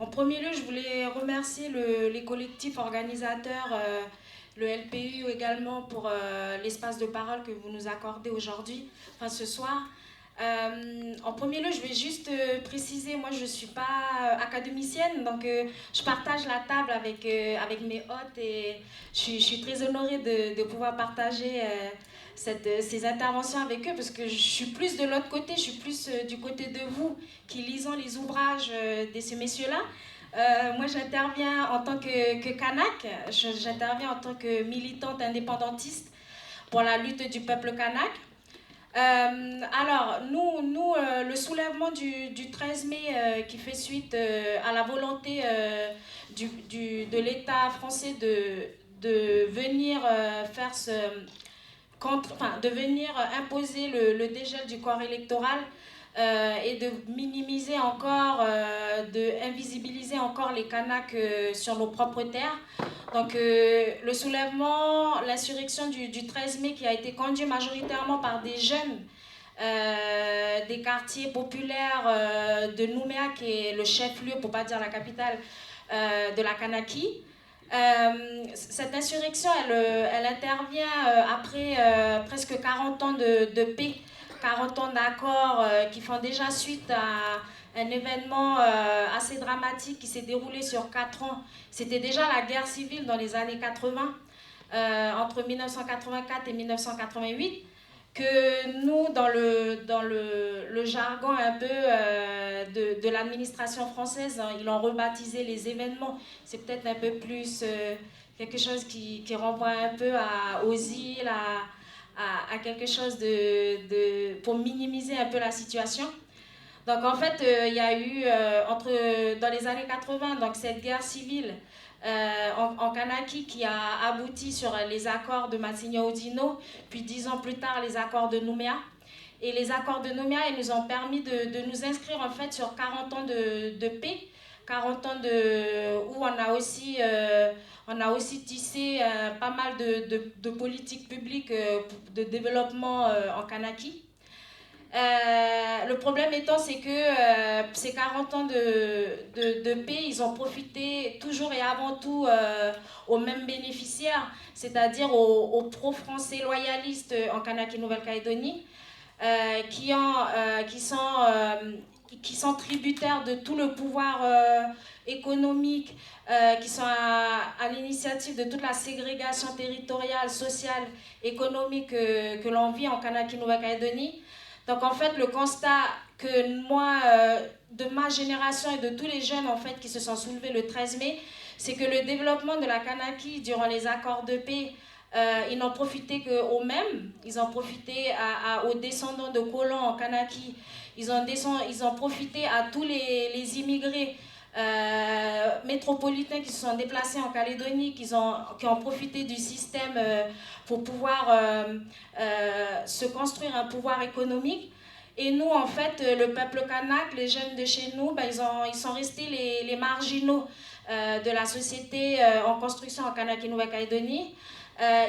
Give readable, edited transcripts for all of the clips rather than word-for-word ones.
En premier lieu, je voulais remercier les collectifs organisateurs, le LPU également pour l'espace de parole que vous nous accordez aujourd'hui, enfin ce soir. En premier lieu, je vais juste préciser, moi je ne suis pas académicienne, donc je partage la table avec mes hôtes et je suis très honorée de pouvoir partager ces interventions avec eux parce que je suis plus de l'autre côté, je suis plus du côté de vous qui lisons les ouvrages de ces messieurs-là. Moi, j'interviens en tant que Kanak, j'interviens en tant que militante indépendantiste pour la lutte du peuple Kanak. Alors, le soulèvement du 13 mai qui fait suite à la volonté de l'État français de venir faire de venir imposer le dégel du corps électoral et de minimiser encore, de invisibiliser encore les Kanaks sur nos propres terres. Donc le soulèvement, l'insurrection du 13 mai qui a été conduit majoritairement par des jeunes des quartiers populaires de Nouméa, qui est le chef-lieu, pour ne pas dire la capitale, de la Kanaki. Cette insurrection, elle intervient après presque 40 ans de paix, 40 ans d'accords qui font déjà suite à un événement assez dramatique qui s'est déroulé sur 4 ans. C'était déjà la guerre civile dans les années 80, entre 1984 et 1988, que nous, dans le jargon un peu de l'administration française, hein, ils ont rebaptisé les événements. C'est peut-être un peu plus quelque chose qui renvoie un peu aux îles, à quelque chose pour minimiser un peu la situation. Donc en fait, il y a eu, dans les années 80, donc, cette guerre civile en Kanaki qui a abouti sur les accords de Matignon-Oudinot, puis 10 ans plus tard les accords de Nouméa. Et les accords de Nouméa, ils nous ont permis de nous inscrire en fait sur 40 ans de paix, 40 ans où on a aussi tissé pas mal de politiques publiques de développement en Kanaki. Le problème étant, c'est que ces 40 ans de paix, ils ont profité toujours et avant tout aux mêmes bénéficiaires, c'est-à-dire aux pro-français loyalistes en Kanaki Nouvelle-Calédonie, qui sont tributaires de tout le pouvoir économique, qui sont à l'initiative de toute la ségrégation territoriale, sociale, économique que l'on vit en Kanaki Nouvelle-Calédonie. Donc en fait, le constat que moi, de ma génération et de tous les jeunes en fait, qui se sont soulevés le 13 mai, c'est que le développement de la Kanaki durant les accords de paix, ils n'ont profité qu'aux mêmes, ils ont profité aux descendants de colons en Kanaki, ils ont profité à tous les immigrés métropolitains qui se sont déplacés en Calédonie, qui ont profité du système pour pouvoir se construire un pouvoir économique. Et nous, en fait, le peuple kanak, les jeunes de chez nous, ben, ils sont restés les marginaux de la société en construction en Kanaki Nouvelle-Calédonie.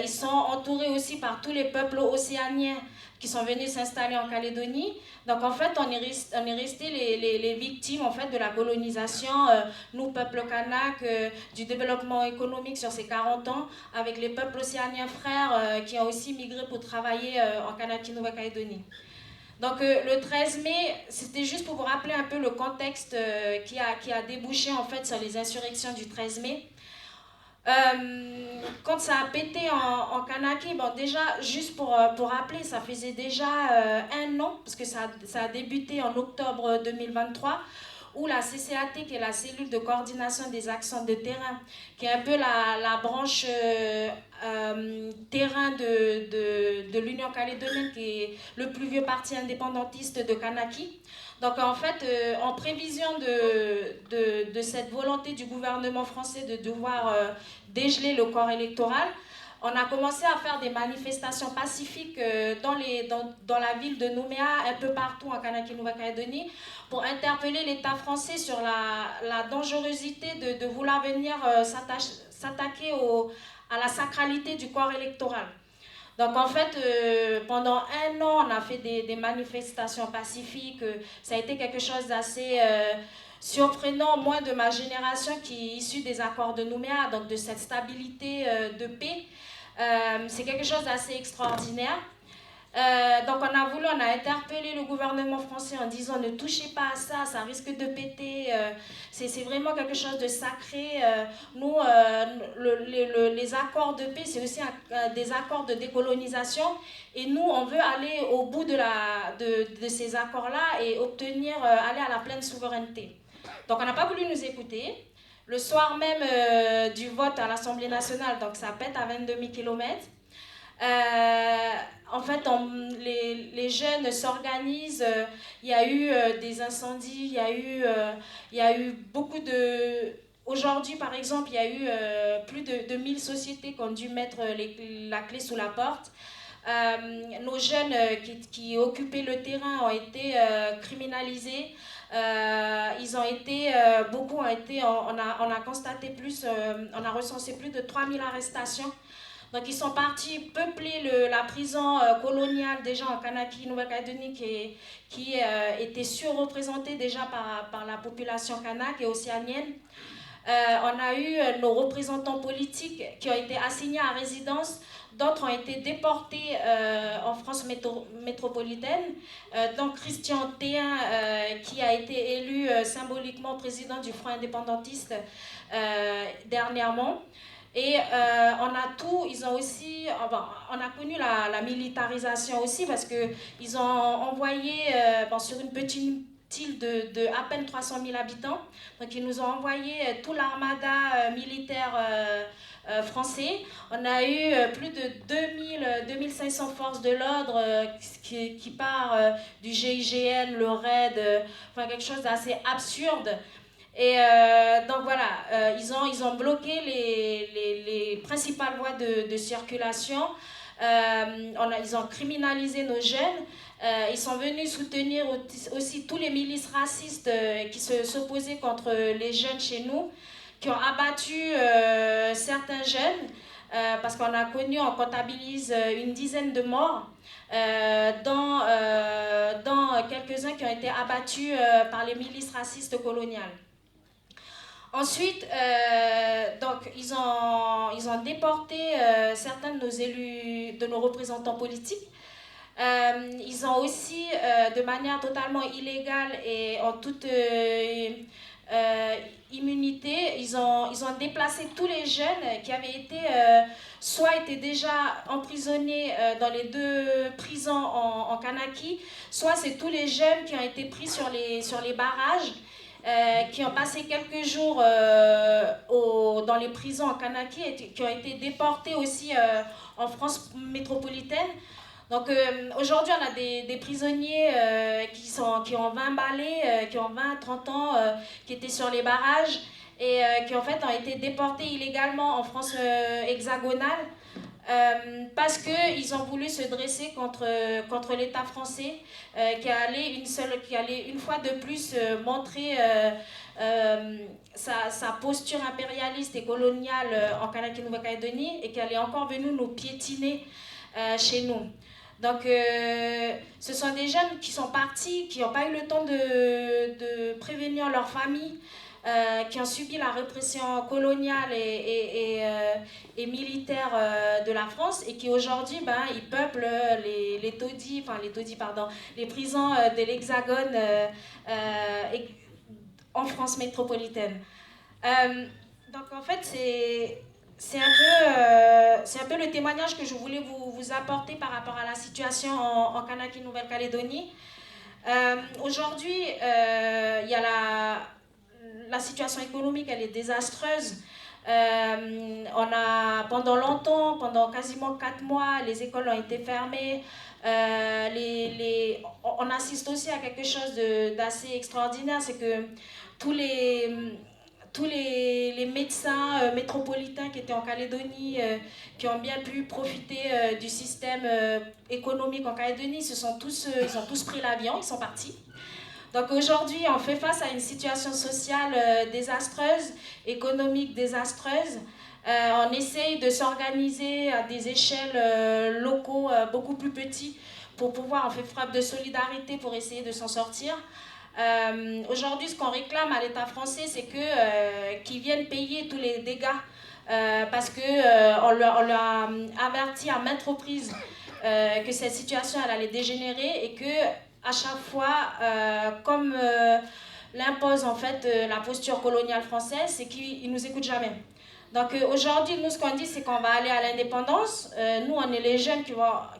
Ils sont entourés aussi par tous les peuples océaniens qui sont venus s'installer en Calédonie. Donc en fait, on est resté les victimes en fait, de la colonisation, nous, peuple kanak, du développement économique sur ces 40 ans, avec les peuples océaniens frères qui ont aussi migré pour travailler en Kanaki Nouvelle-Calédonie. Donc le 13 mai, c'était juste pour vous rappeler un peu le contexte qui a débouché en fait sur les insurrections du 13 mai. Quand ça a pété en Kanaki, bon déjà, juste pour rappeler, ça faisait déjà un an, parce que ça a débuté en octobre 2023, où la CCAT, qui est la cellule de coordination des actions de terrain, qui est un peu la branche terrain de l'Union calédonienne, qui est le plus vieux parti indépendantiste de Kanaki. Donc en fait, en prévision de cette volonté du gouvernement français de devoir dégeler le corps électoral, on a commencé à faire des manifestations pacifiques dans la ville de Nouméa, un peu partout en Kanaki Nouvelle-Calédonie, pour interpeller l'État français sur la dangerosité de vouloir venir s'attaquer à la sacralité du corps électoral. Donc en fait, pendant un an, on a fait des manifestations pacifiques. Ça a été quelque chose d'assez surprenant, moins de ma génération qui est issue des accords de Nouméa, donc de cette stabilité de paix. C'est quelque chose d'assez extraordinaire. Donc on a interpellé le gouvernement français en disant ne touchez pas à ça, ça risque de péter, c'est vraiment quelque chose de sacré. Nous, les accords de paix, c'est aussi des accords de décolonisation et nous, on veut aller au bout de ces accords-là et obtenir, aller à la pleine souveraineté. Donc on n'a pas voulu nous écouter. Le soir même du vote à l'Assemblée nationale, donc ça pète à 22 000 km. En fait, les jeunes s'organisent. Il y a eu des incendies, il y a eu beaucoup de... Aujourd'hui, par exemple, il y a eu plus de 1000 sociétés qui ont dû mettre la clé sous la porte. Nos jeunes qui occupaient le terrain ont été criminalisés. Ils ont été, beaucoup ont été, on a constaté plus, on a recensé plus de 3000 arrestations. Donc ils sont partis peupler la prison coloniale déjà en Kanaki, Nouvelle-Calédonie, qui était surreprésentée déjà par la population kanak et océanienne. On a eu nos représentants politiques qui ont été assignés à résidence, d'autres ont été déportés en France métropolitaine. Donc Christian Théin, qui a été élu symboliquement président du Front indépendantiste dernièrement. Et on a tout, ils ont aussi, on a connu la militarisation aussi parce qu'ils ont envoyé sur une petite île de à peine 300 000 habitants, donc ils nous ont envoyé tout l'armada militaire français. On a eu plus de 2500 forces de l'ordre qui part du GIGN, le RAID, enfin quelque chose d'assez absurde. Et donc voilà, ils ont bloqué les principales voies de circulation. Ils ont criminalisé nos jeunes. Ils sont venus soutenir aussi tous les milices racistes qui s'opposaient contre les jeunes chez nous, qui ont abattu certains jeunes, parce qu'on a connu, on comptabilise une dizaine de morts, dont quelques-uns qui ont été abattus par les milices racistes coloniales. Ensuite, donc, ils ont déporté certains de nos élus, de nos représentants politiques. Ils ont aussi, de manière totalement illégale et en toute immunité, ils ont déplacé tous les jeunes qui avaient été, soit étaient déjà emprisonnés dans les 2 prisons en Kanaki, soit c'est tous les jeunes qui ont été pris sur les barrages. Qui ont passé quelques jours dans les prisons en Kanaki et qui ont été déportés aussi en France métropolitaine. Donc aujourd'hui, on a des prisonniers qui ont 20 balais, qui ont 20-30 ans, qui étaient sur les barrages et qui en fait ont été déportés illégalement en France hexagonale. Parce qu'ils ont voulu se dresser contre l'État français qui allait une fois de plus montrer sa posture impérialiste et coloniale en Kanaki Nouvelle-Calédonie et qui allait encore venir nous piétiner chez nous. Donc ce sont des jeunes qui sont partis, qui n'ont pas eu le temps de prévenir leur famille, qui ont subi la répression coloniale et militaire de la France et qui aujourd'hui ils peuplent les taudis, les prisons de l'Hexagone en France métropolitaine. Donc en fait c'est un peu le témoignage que je voulais vous apporter par rapport à la situation en Kanaki Nouvelle-Calédonie. Aujourd'hui il y a la situation économique, elle est désastreuse. Pendant longtemps, pendant quasiment 4 mois, les écoles ont été fermées. On assiste aussi à quelque chose d'assez extraordinaire, c'est que tous les médecins métropolitains qui étaient en Calédonie, qui ont bien pu profiter du système économique en Calédonie, ils ont tous pris l'avion, ils sont partis. Donc aujourd'hui, on fait face à une situation sociale désastreuse, économique désastreuse. On essaye de s'organiser à des échelles locaux beaucoup plus petites pour pouvoir, on fait preuve de solidarité pour essayer de s'en sortir. Aujourd'hui, ce qu'on réclame à l'État français, c'est qu'ils viennent payer tous les dégâts parce qu'on on leur a averti à maintes reprises que cette situation elle allait dégénérer et que à chaque fois, comme l'impose en fait la posture coloniale française, c'est qu'ils ne nous écoutent jamais. Donc aujourd'hui, nous, ce qu'on dit, c'est qu'on va aller à l'indépendance. Nous, on est les jeunes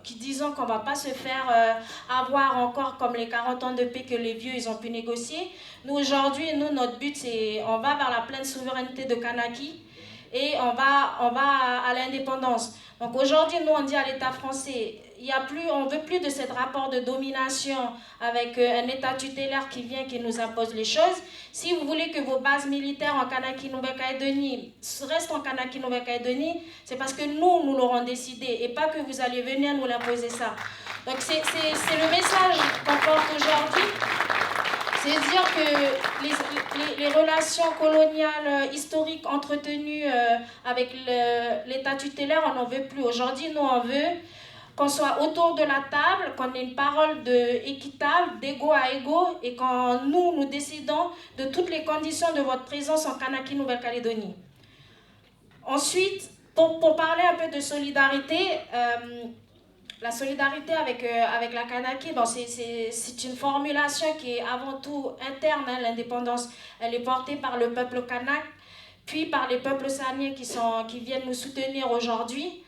qui disons qu'on ne va pas se faire avoir encore comme les 40 ans de paix que les vieux, ils ont pu négocier. Nous, aujourd'hui, notre but, c'est on va vers la pleine souveraineté de Kanaki et on va à l'indépendance. Donc aujourd'hui, nous, on dit à l'État français, on ne veut plus de ce rapport de domination avec un État tutélaire qui vient, qui nous impose les choses. Si vous voulez que vos bases militaires en Kanaki Nouvelle-Calédonie restent en Kanaki Nouvelle-Calédonie, c'est parce que nous l'aurons décidé et pas que vous allez venir nous l'imposer ça. Donc c'est le message qu'on porte aujourd'hui. C'est dire que les relations coloniales historiques entretenues avec l'État tutélaire, on n'en veut plus. Aujourd'hui, nous, on veut qu'on soit autour de la table, qu'on ait une parole équitable, d'égo à égo, et quand nous décidons de toutes les conditions de votre présence en Kanaki Nouvelle-Calédonie. Ensuite, pour parler un peu de solidarité, la solidarité avec la Kanaki, bon, c'est une formulation qui est avant tout interne, hein, l'indépendance. Elle est portée par le peuple kanak, puis par les peuples sahariens qui viennent nous soutenir aujourd'hui.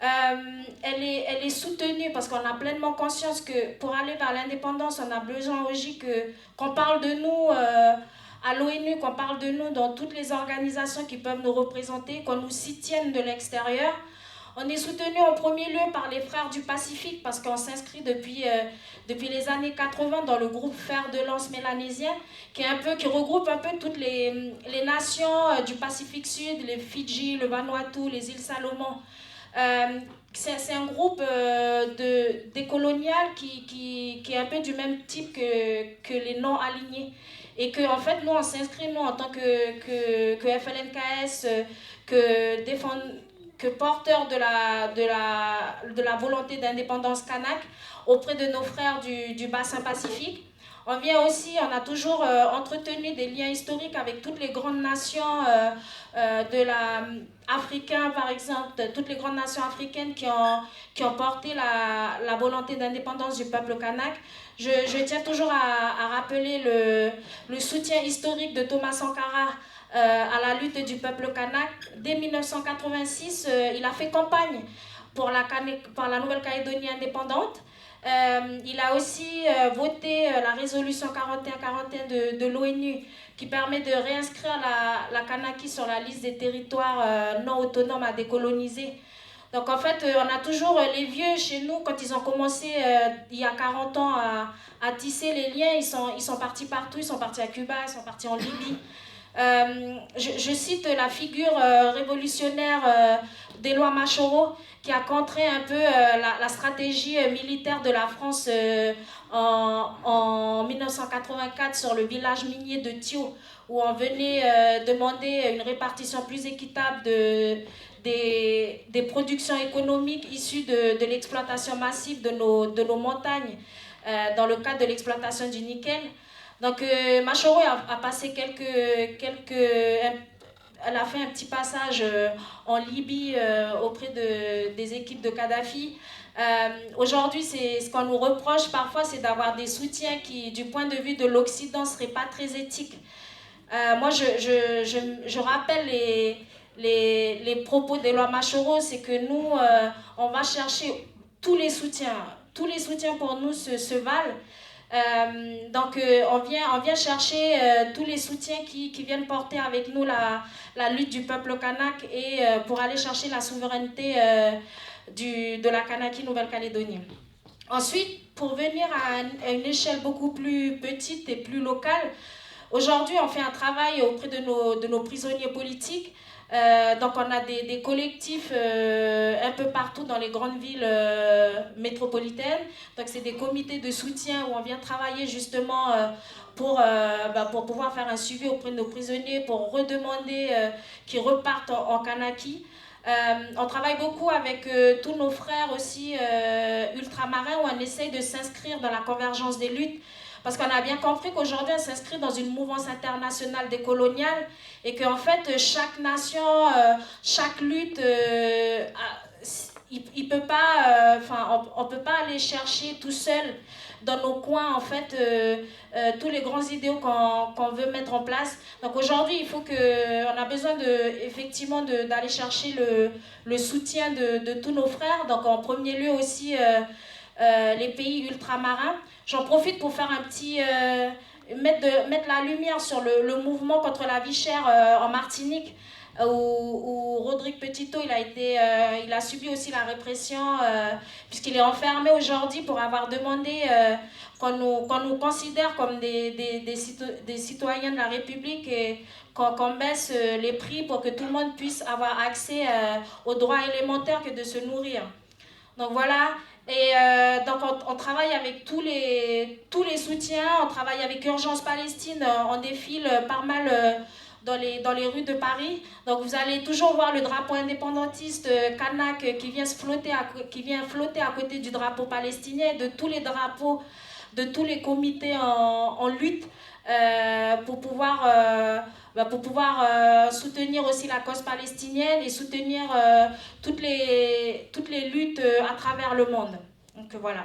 Elle est soutenue parce qu'on a pleinement conscience que pour aller vers l'indépendance, on a besoin aussi qu'on parle de nous à l'ONU, qu'on parle de nous dans toutes les organisations qui peuvent nous représenter, qu'on nous s'y tienne de l'extérieur. On est soutenu en premier lieu par les Frères du Pacifique parce qu'on s'inscrit depuis les années 80 dans le groupe Fer de lance mélanésien qui regroupe un peu toutes les nations du Pacifique Sud, les Fidji, le Vanuatu, les îles Salomon. C'est un groupe décolonial qui est un peu du même type que les non-alignés. Et que, en fait, nous, on s'inscrit, nous, en tant que FLNKS, que porteurs de la volonté d'indépendance kanak auprès de nos frères du bassin Pacifique. On a toujours entretenu des liens historiques avec toutes les grandes nations africaines, par exemple, toutes les grandes nations africaines qui ont porté la volonté d'indépendance du peuple kanak. Je tiens toujours à rappeler le soutien historique de Thomas Sankara à la lutte du peuple kanak. Dès 1986, il a fait campagne pour la Nouvelle-Calédonie indépendante. Il a aussi voté la résolution 4141 de l'ONU qui permet de réinscrire la Kanaki sur la liste des territoires non autonomes à décoloniser. Donc en fait, on a toujours les vieux chez nous, quand ils ont commencé il y a 40 ans à tisser les liens, ils sont partis partout, ils sont partis à Cuba, ils sont partis en Libye. Je cite la figure révolutionnaire d'Éloi Machoro qui a contré un peu la stratégie militaire de la France en 1984 sur le village minier de Thio, où on venait demander une répartition plus équitable des productions économiques issues de l'exploitation massive de nos montagnes dans le cadre de l'exploitation du nickel. Donc Machoro a passé elle a fait un petit passage en Libye auprès des équipes de Kadhafi. Aujourd'hui, ce qu'on nous reproche parfois, c'est d'avoir des soutiens qui, du point de vue de l'Occident, ne seraient pas très éthiques. Moi, je rappelle les propos d'Éloi Machoro, c'est que nous, on va chercher tous les soutiens. Tous les soutiens pour nous se valent. Donc on vient chercher tous les soutiens qui viennent porter avec nous la lutte du peuple kanak et pour aller chercher la souveraineté de la Kanaki Nouvelle-Calédonie. Ensuite, pour venir à une échelle beaucoup plus petite et plus locale, aujourd'hui on fait un travail auprès de nos prisonniers politiques. Donc on a des collectifs un peu partout dans les grandes villes métropolitaines. Donc c'est des comités de soutien où on vient travailler justement pour pouvoir faire un suivi auprès de nos prisonniers, pour redemander qu'ils repartent en Kanaki. On travaille beaucoup avec tous nos frères aussi ultramarins où on essaye de s'inscrire dans la convergence des luttes. parce qu'on a bien compris qu'aujourd'hui on s'inscrit dans une mouvance internationale décoloniale et qu'en fait chaque nation, chaque lutte, il peut pas, on peut pas aller chercher tout seul dans nos coins en fait tous les grands idéaux qu'on veut mettre en place. Donc aujourd'hui il faut que, on a besoin effectivement d'aller chercher le soutien de tous nos frères. Donc en premier lieu aussi les pays ultramarins. J'en profite pour faire un petit mettre la lumière sur le mouvement contre la vie chère en Martinique, où Rodrigue Petito il a subi aussi la répression puisqu'il est enfermé aujourd'hui pour avoir demandé qu'on nous considère comme des citoyens de la République et qu'on baisse les prix pour que tout le monde puisse avoir accès aux droits élémentaires que de se nourrir. Donc voilà, et donc on travaille avec tous les soutiens, on travaille avec Urgence Palestine, on défile pas mal dans les rues de Paris. Donc vous allez toujours voir le drapeau indépendantiste kanak qui vient flotter à côté du drapeau palestinien, de tous les drapeaux, de tous les comités en lutte pour pouvoir soutenir aussi la cause palestinienne et soutenir toutes les luttes à travers le monde. Donc voilà.